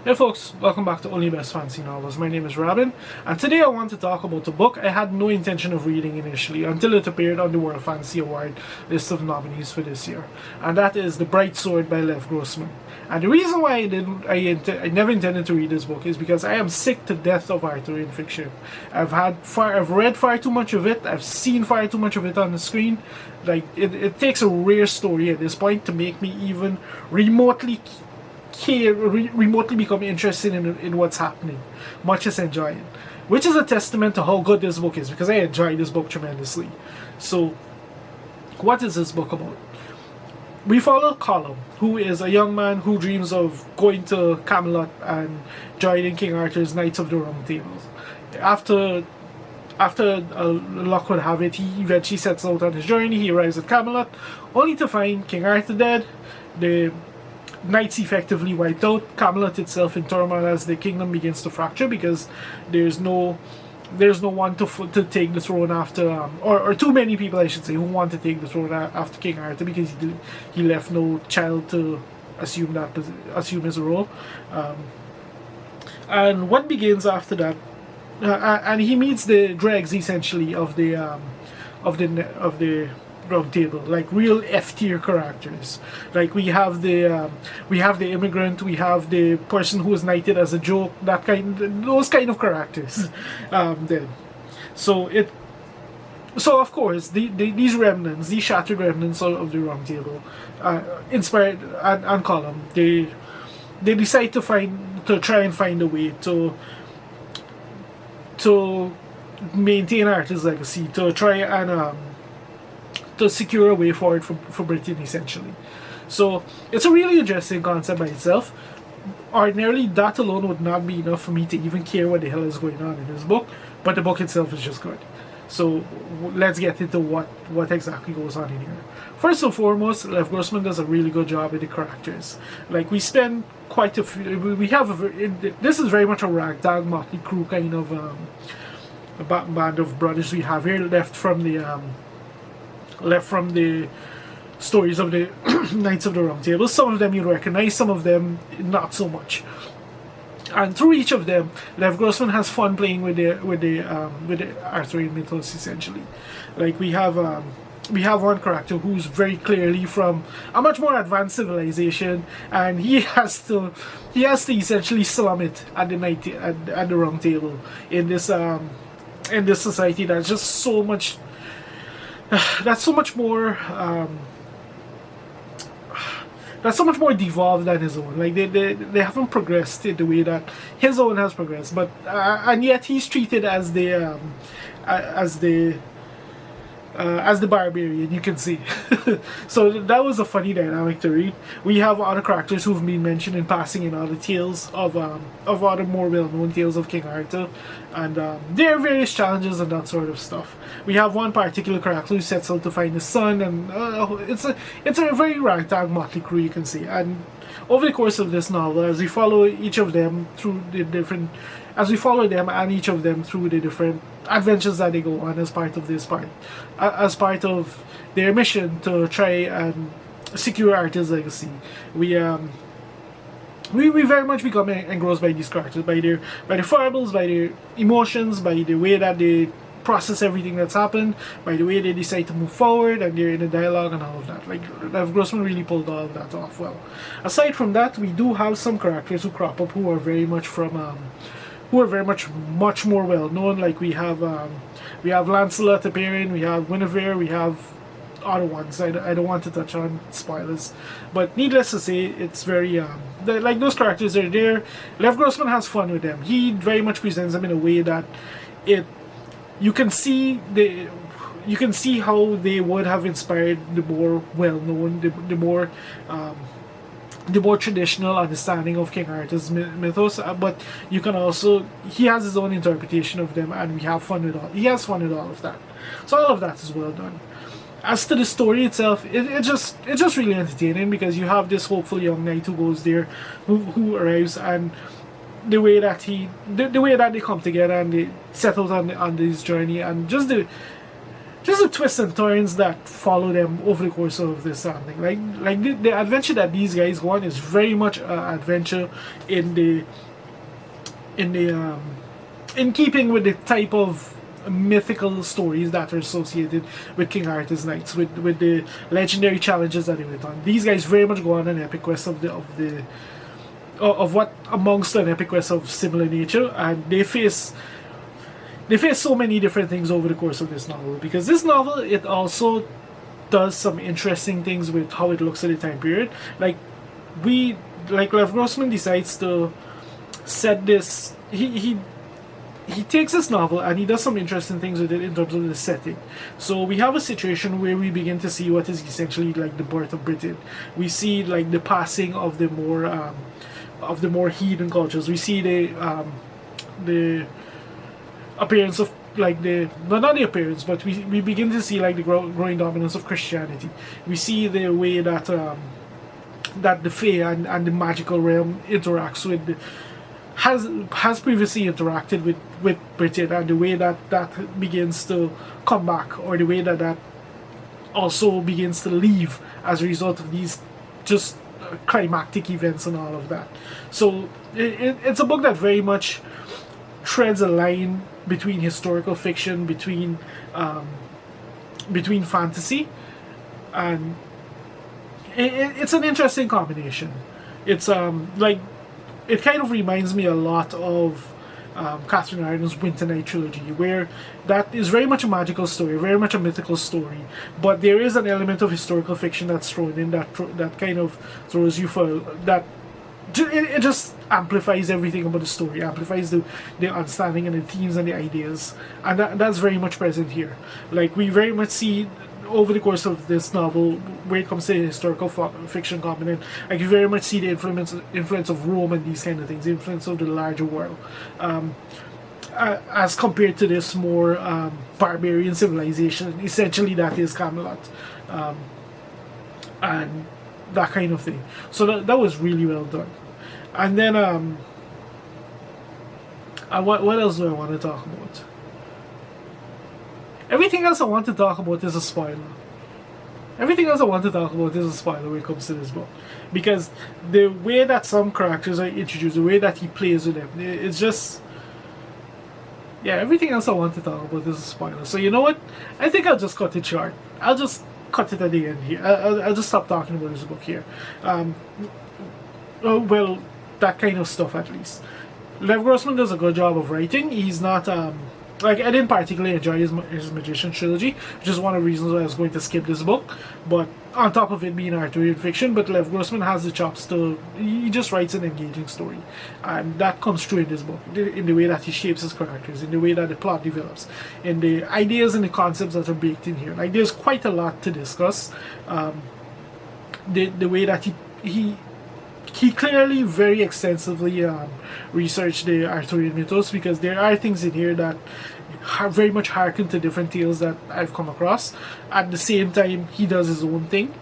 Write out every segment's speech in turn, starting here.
Hey folks, welcome back to Only Best Fancy Novels. My name is Robin, and today I want to talk about a book I had no intention of reading initially until it appeared on the World Fantasy Award list of nominees for this year, and that is The Bright Sword by Lev Grossman. And the reason why I never intended to read this book is because I am sick to death of Arthurian fiction. I've read far too much of it. I've seen far too much of it on the screen. Like it takes a rare story at this point to make me even remotely become interested in what's happening, much as enjoy it, which is a testament to how good this book is because I enjoy this book tremendously. So, what is this book about? We follow Colum, who is a young man who dreams of going to Camelot and joining King Arthur's Knights of the Round Table. After luck would have it, he eventually sets out on his journey. He arrives at Camelot, only to find King Arthur dead, the knights effectively wiped out, Camelot itself in turmoil as the kingdom begins to fracture because there's no one to take the throne after, or too many people, I should say, who want to take the throne after King Arthur because he left no child to assume his role. And what begins after that? And he meets the dregs essentially of the Round Table, like real F tier characters. Like we have the immigrant, we have the person who was knighted as a joke, those kind of characters. Then, so of course these remnants, these shattered remnants of the Round Table, inspired and Colum, they decide to try and find a way to maintain Arthur's legacy, to try and to secure a way forward for Britain, essentially. So it's a really interesting concept by itself. Ordinarily, that alone would not be enough for me to even care what the hell is going on in this book, but the book itself is just good. So let's get into what exactly goes on in here. First and foremost, Lev Grossman does a really good job with the characters. Like we spend quite a few. This is very much a ragtag motley crew kind of a band of brothers we have here, left from the stories of the Knights of the Round Table. Some of them you recognize, some of them not so much. And through each of them, Lev Grossman has fun playing with the Arthurian mythos, essentially. Like we have one character who's very clearly from a much more advanced civilization, and he has to essentially slum it at the Round Table in this society that's just so much. That's so much more devolved than his own. Like they haven't progressed in the way that his own has progressed, but and yet he's treated as the barbarian, you can see. So that was a funny dynamic to read. We have other characters who've been mentioned in passing in other tales of other more well-known tales of King Arthur, and there are various challenges and that sort of stuff. We have one particular character who sets out to find his son, and it's a very ragtag motley crew, you can see. And over the course of this novel, as we follow each of them through the different adventures that they go on as part of their mission to try and secure Arthur's legacy, we very much become engrossed by these characters, by their foibles, by their emotions, by the way that they process everything that's happened, by the way they decide to move forward, and they're in a dialogue and all of that. Like Lev Grossman really pulled all of that off well. Aside from that, we do have some characters who crop up who are very much much more well known. Like we have Lancelot appearing, we have Guinevere, we have other ones. I don't want to touch on spoilers, but needless to say, it's very like those characters are there. Lev Grossman has fun with them. He very much presents them in a way that you can see how they would have inspired the more well-known, the more traditional understanding of King Arthur's mythos, but you can also, he has his own interpretation of them, and he has fun with all of that. So all of that is well done. As to the story itself, it's just really entertaining because you have this hopeful young knight who goes there, who arrives, and the way that they come together and they set out on this journey, and just just the twists and turns that follow them over the course of this thing. Like the adventure that these guys go on is very much an adventure in the in the in keeping with the type of mythical stories that are associated with King Arthur's knights, with the legendary challenges that they went on. These guys very much go on an epic quest of what amongst an epic quest of similar nature, and they face so many different things over the course of this novel, because this novel, it also does some interesting things with how it looks at the time period. Like Lev Grossman decides to set this. He takes this novel and he does some interesting things with it in terms of the setting. So we have a situation where we begin to see what is essentially like the birth of Britain. We see like the passing of the more heathen cultures. We see the appearance of like not the appearance, but we begin to see like the growing dominance of Christianity. We see the way that that the Fae and the magical realm interacts with has previously interacted with Britain, and the way that begins to come back, or the way that also begins to leave as a result of these just climactic events and all of that. So it's a book that very much treads a line between historical fiction, between fantasy, and it's an interesting combination. It's like, it kind of reminds me a lot of Catherine Arden's Winter Night trilogy, where that is very much a magical story, very much a mythical story, but there is an element of historical fiction that's thrown in that kind of throws you for that. It just amplifies everything about the story, amplifies the understanding and the themes and the ideas, and that's very much present here. Like, we very much see over the course of this novel, where it comes to the historical fiction component, like, you very much see the influence of Rome and these kind of things, the influence of the larger world, as compared to this more barbarian civilization. Essentially, that is Camelot, and that kind of thing. So that was really well done. And then what else do I want to talk about? Everything else I want to talk about is a spoiler. Everything else I want to talk about is a spoiler when it comes to this book, because the way that some characters are introduced, the way that he plays with them, it's just, yeah. Everything else I want to talk about is a spoiler. So you know what? I think I'll just cut it short. I'll just cut it at the end here. I'll just stop talking about this book here. Well, that kind of stuff at least. Lev Grossman does a good job of writing. He's not like, I didn't particularly enjoy his Magician trilogy, which is one of the reasons why I was going to skip this book. But on top of it being Arthurian fiction, but Lev Grossman has the chops to, he just writes an engaging story, and that comes through in this book, in the way that he shapes his characters, in the way that the plot develops, in the ideas and the concepts that are baked in here. Like, there's quite a lot to discuss. The way that he clearly very extensively researched the Arthurian mythos, because there are things in here that very much harken to different tales that I've come across. At the same time, he does his own thing.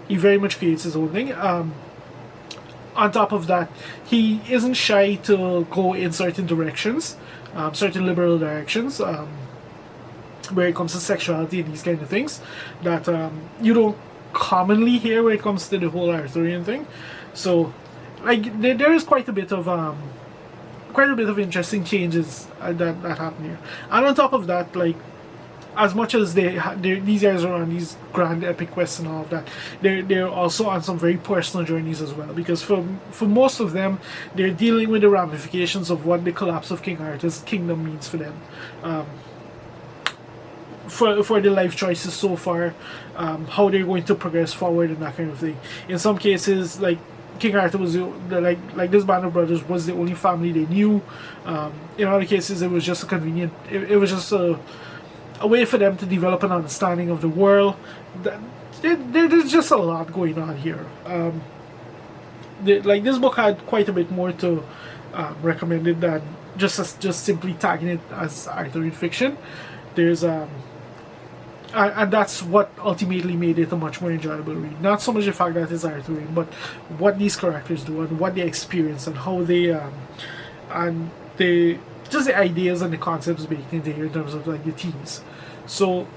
He very much creates his own thing. On top of that, he isn't shy to go in certain directions, certain liberal directions, where it comes to sexuality and these kind of things that you don't commonly hear when it comes to the whole Arthurian thing. So, like, there is quite a bit of interesting changes that happen here. And on top of that, like, as much as these guys are on these grand epic quests and all of that, they're also on some very personal journeys as well. Because for most of them, they're dealing with the ramifications of what the collapse of King Arthur's kingdom means for them. For the life choices so far, how they're going to progress forward and that kind of thing. In some cases, like, King Arthur was like this band of brothers was the only family they knew. In other cases, it was just a convenient. It was just a way for them to develop an understanding of the world. There's just a lot going on here. Like, this book had quite a bit more to recommend it than just simply tagging it as Arthurian fiction. There's and that's what ultimately made it a much more enjoyable read. Not so much the fact that it's Arthurian, but what these characters do and what they experience and how they just the ideas and the concepts baked into here in terms of, like, the themes. So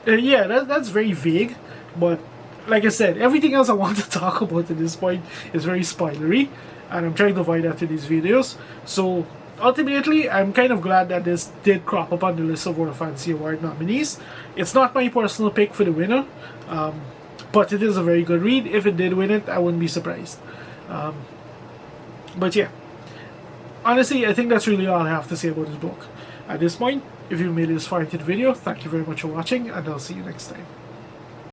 Yeah, that's very vague, but like I said, everything else I want to talk about at this point is very spoilery, and I'm trying to avoid that in these videos. So ultimately, I'm kind of glad that this did crop up on the list of World Fantasy Award nominees. It's not my personal pick for the winner, but it is a very good read. If it did win it, I wouldn't be surprised. But yeah, honestly, I think that's really all I have to say about this book. At this point, if you made it this far into the video, thank you very much for watching, and I'll see you next time.